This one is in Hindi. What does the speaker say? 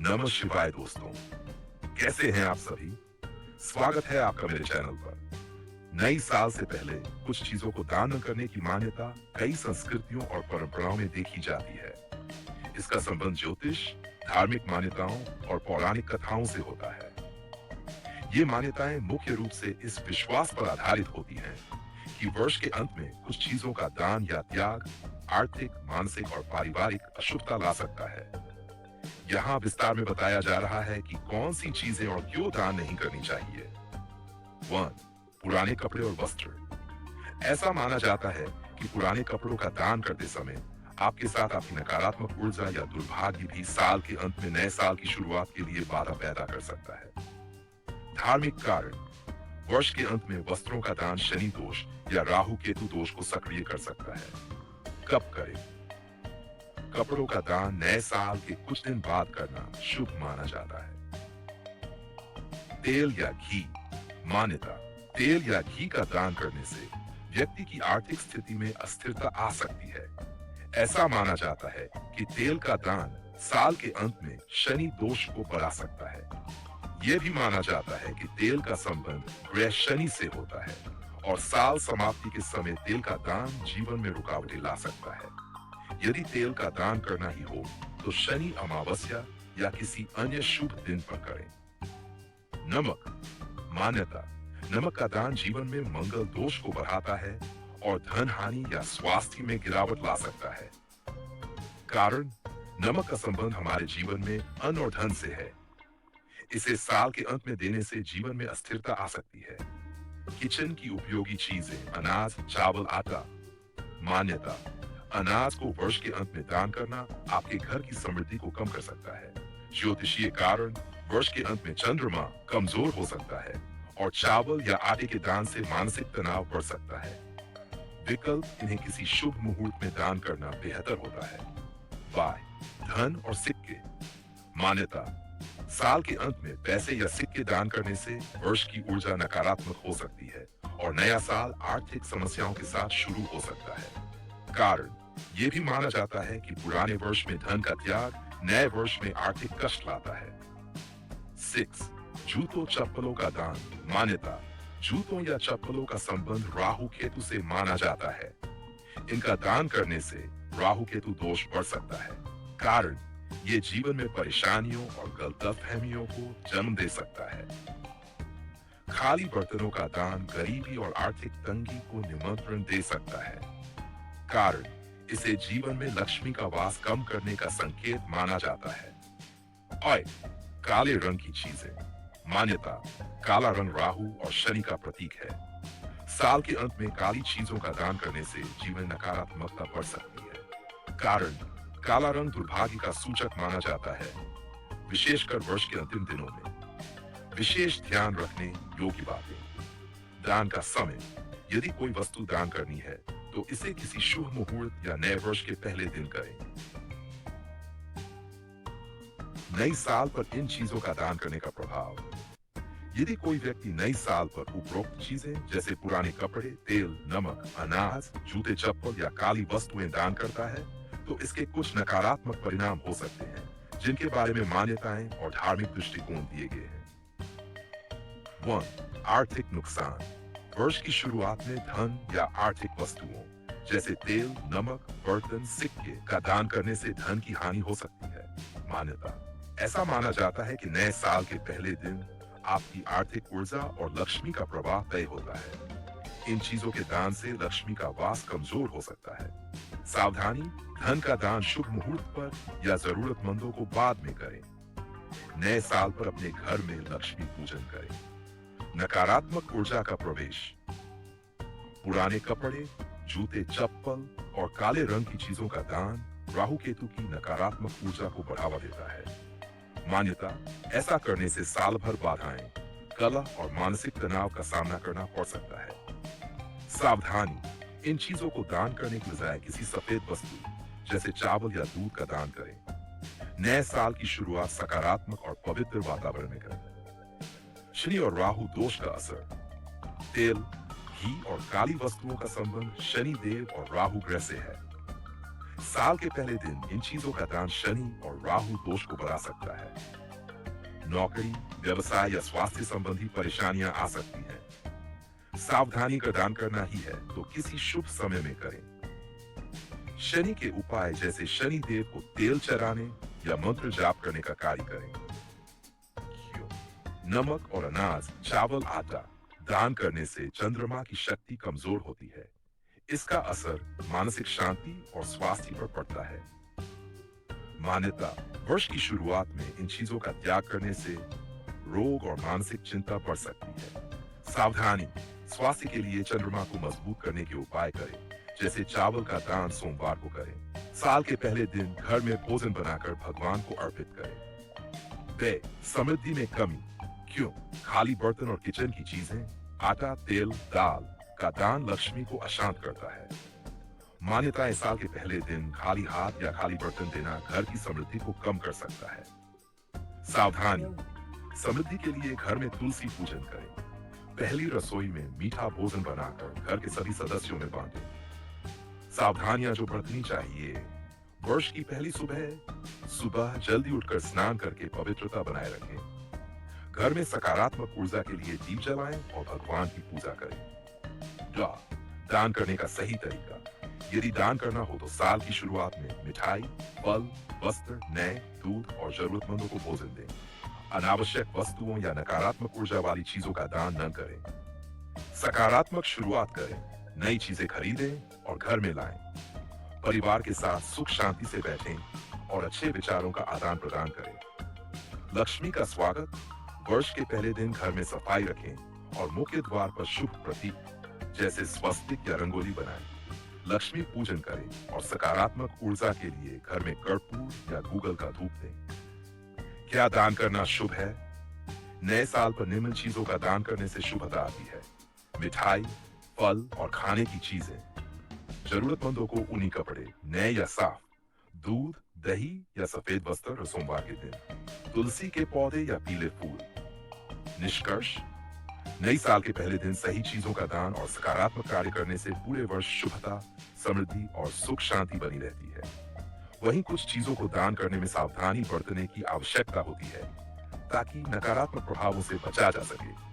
नमः शिवाय दोस्तों, कैसे हैं आप सभी? स्वागत है आपका मेरे चैनल पर। नई साल से पहले कुछ चीजों को दान न करने की मान्यता कई संस्कृतियों और परंपराओं में देखी जाती है। इसका संबंध ज्योतिष, धार्मिक मान्यताओं और पौराणिक कथाओं से होता है। ये मान्यताएं मुख्य रूप से इस विश्वास पर आधारित होती हैं कि वर्ष के अंत में कुछ चीजों का दान या त्याग आर्थिक, मानसिक और पारिवारिक अशुभता ला सकता है। यहाँ विस्तार में बताया जा रहा है कि कौन सी चीजें और क्यों दान नहीं करनी चाहिए। 1. पुराने कपड़े और वस्त्र। ऐसा माना जाता है कि पुराने कपड़ों का दान करते समय आपके साथ आपकी नकारात्मक ऊर्जा या दुर्भाग्य भी साल के अंत में नए साल की शुरुआत के लिए बाधा पैदा कर सकता है। धार्मिक कारण। वर्ष के अंत में वस्त्रों का दान शनि दोष या राहु केतु दोष को सक्रिय कर सकता है। कब करें? कपड़ों का दान नए साल के कुछ दिन बाद करना शुभ माना जाता है। तेल या घी। मान्यता, तेल या घी का दान करने से व्यक्ति की आर्थिक स्थिति में अस्थिरता आ सकती है। ऐसा माना जाता है कि तेल का दान साल के अंत में शनि दोष को बढ़ा सकता है। यह भी माना जाता है कि तेल का संबंध ग्रह शनि से होता है और साल समाप्ति के समय तेल का दान जीवन में रुकावटें ला सकता है। यदि तेल का दान करना ही हो तो शनि अमावस्या या किसी अन्य शुभ दिन पर करें। नमक। मान्यता, नमक का दान जीवन में मंगल दोष को बढ़ाता है और धन हानि या स्वास्थ्य में गिरावट ला सकता है। कारण, नमक का संबंध हमारे जीवन में अन्न और धन से है। इसे साल के अंत में देने से जीवन में अस्थिरता आ सकती है। किचन की उपयोगी चीजें, अनाज, चावल, आटा। मान्यता, अनाज को वर्ष के अंत में दान करना आपके घर की समृद्धि को कम कर सकता है। ज्योतिषीय कारण, वर्ष के अंत में चंद्रमा कमजोर हो सकता है और चावल या आटे के दान से मानसिक तनाव बढ़ सकता है। विकल्प, इन्हें किसी शुभ मुहूर्त में दान करना बेहतर होता है। बाय, धन और सिक्के। मान्यता, साल के अंत में पैसे या सिक्के दान करने से वर्ष की ऊर्जा नकारात्मक हो सकती है और नया साल आर्थिक समस्याओं के साथ शुरू हो सकता है। कारण, यह भी माना जाता है कि पुराने वर्ष में धन का त्याग नए वर्ष में आर्थिक कष्ट लाता है। 6. जूतों चप्पलों का दान। मान्यता, जूतों या चप्पलों का संबंध राहु केतु से माना जाता है। इनका दान करने से राहु केतु दोष बढ़ सकता है। कारण, ये जीवन में परेशानियों और गलतफहमियों को जन्म दे सकता है। खाली बर्तनों का दान गरीबी और आर्थिक तंगी को निमंत्रण दे सकता है। कारण, इसे जीवन में लक्ष्मी का वास कम करने का संकेत माना जाता है। और काले रंग की चीजें। मान्यता, काला रंग राहु और शनि का प्रतीक है। साल के अंत में काली चीजों का दान करने से जीवन नकारात्मकता बढ़ सकती है। कारण, काला रंग दुर्भाग्य का सूचक माना जाता है, विशेषकर वर्ष के अंतिम दिनों में। विशेष ध्यान रखने योग्य बातें। दान का समय, यदि कोई वस्तु दान करनी है तो इसे किसी शुभ मुहूर्त या नए वर्ष के पहले दिन करें। नई साल पर इन चीजों का दान करने का प्रभाव। यदि कोई व्यक्ति नई साल पर उपरोक्त चीजें जैसे पुराने कपड़े, तेल, नमक, अनाज, जूते चप्पल या काली वस्तुएं दान करता है तो इसके कुछ नकारात्मक परिणाम हो सकते हैं, जिनके बारे में मान्यताएं और धार्मिक दृष्टिकोण दिए गए हैं। 1. आर्थिक नुकसान। वर्ष की शुरुआत में धन या आर्थिक वस्तुओं जैसे तेल, नमक, बर्तन, सिक्के का दान करने से धन की हानि हो सकती है। मान्यता, ऐसा माना जाता है कि नए साल के पहले दिन आपकी आर्थिक ऊर्जा और लक्ष्मी का प्रवाह तय होता है। इन चीजों के दान से लक्ष्मी का वास कमजोर हो सकता है। सावधानी, धन का दान शुभ मुहूर्त पर या जरूरतमंदों को बाद में करें। नए साल पर अपने घर में लक्ष्मी पूजन करें। नकारात्मक ऊर्जा का प्रवेश। पुराने कपड़े, जूते, चप्पल और काले रंग की चीजों का दान राहु केतु की नकारात्मक ऊर्जा को बढ़ावा देता है। मान्यता, ऐसा करने से साल भर बाधाएं, कलह और मानसिक तनाव का सामना करना पड़ सकता है। सावधानी, इन चीजों को दान करने के बजाय किसी सफेद वस्तु जैसे चावल या दूध का दान करें। नए साल की शुरुआत सकारात्मक और पवित्र वातावरण में करें। शनि और राहु दोष का असर। तेल, घी और काली वस्तुओं का संबंध शनि देव और राहु ग्रह से है। साल के पहले दिन इन चीजों का दान शनि और राहु दोष को बढ़ा सकता है। नौकरी, व्यवसाय या स्वास्थ्य संबंधी परेशानियां आ सकती हैं। सावधानी का दान करना ही है तो किसी शुभ समय में करें। शनि के उपाय जैसे शनि देव को तेल चढ़ाने या मंत्र जाप करने का कार्य करें। क्यों? नमक और अनाज, चावल, आटा दान करने से चंद्रमा की शक्ति कमजोर होती है। इसका असर मानसिक शांति और स्वास्थ्य पर पड़ता है। मान्यता, वर्ष की शुरुआत में इन चीजों का त्याग करने से रोग और मानसिक चिंता बढ़ सकती है। सावधानी, स्वास्थ्य के लिए चंद्रमा को मजबूत करने के उपाय करें, जैसे चावल का दान सोमवार को करें। साल के पहले दिन घर में भोजन बनाकर भगवान को अर्पित करें। व्यय, समृद्धि में कमी। क्यों? खाली बर्तन और किचन की चीजें, आटा, तेल, दाल का दान लक्ष्मी को अशांत करता है। मान्यता है साल के पहले दिन खाली हाथ या खाली बर्तन देना घर की समृद्धि को कम कर सकता है। सावधानी, समृद्धि के लिए घर में तुलसी पूजन करें। पहली रसोई में मीठा भोजन बनाकर घर के सभी सदस्यों में बांटें। सावधानियां जो बरतनी चाहिए। वर्ष की पहली सुबह जल्दी उठकर स्नान करके पवित्रता बनाए रखें। घर में सकारात्मक ऊर्जा के लिए दीप जलाएं और भगवान की पूजा करें। दान करने का सही तरीका। यदि दान करना हो तो साल की शुरुआत में मिठाई, फल, वस्त्र, नए, दूध और जरूरतमंदों को भोजन दें। अनावश्यक वस्तुओं या नकारात्मक ऊर्जा वाली चीजों का दान न करें। सकारात्मक शुरुआत करें, नई चीजें खरीदें और घर में लाएं। परिवार के साथ सुख शांति से बैठें और अच्छे विचारों का आदान प्रदान करें। लक्ष्मी का स्वागत, वर्ष के पहले दिन घर में सफाई रखें और मुख्य द्वार पर शुभ प्रतीक जैसे स्वस्तिक या रंगोली बनाएं। लक्ष्मी पूजन करें और सकारात्मक ऊर्जा के लिए घर में कर्पूर या गूगल का धूप दें। क्या दान करना शुभ है? नए साल पर निम्न चीजों का दान करने से शुभता आती है। मिठाई, फल और खाने की चीजें। जरूरतमंदों को ऊनी कपड़े, नए या साफ, दूध, दही या सफेद वस्त्र सोमवार के दिन, तुलसी के पौधे या पीले फूल। निष्कर्ष, नई साल के पहले दिन सही चीजों का दान और सकारात्मक कार्य करने से पूरे वर्ष शुभता, समृद्धि और सुख शांति बनी रहती है। वहीं कुछ चीजों को दान करने में सावधानी बरतने की आवश्यकता होती है ताकि नकारात्मक प्रभावों से बचा जा सके।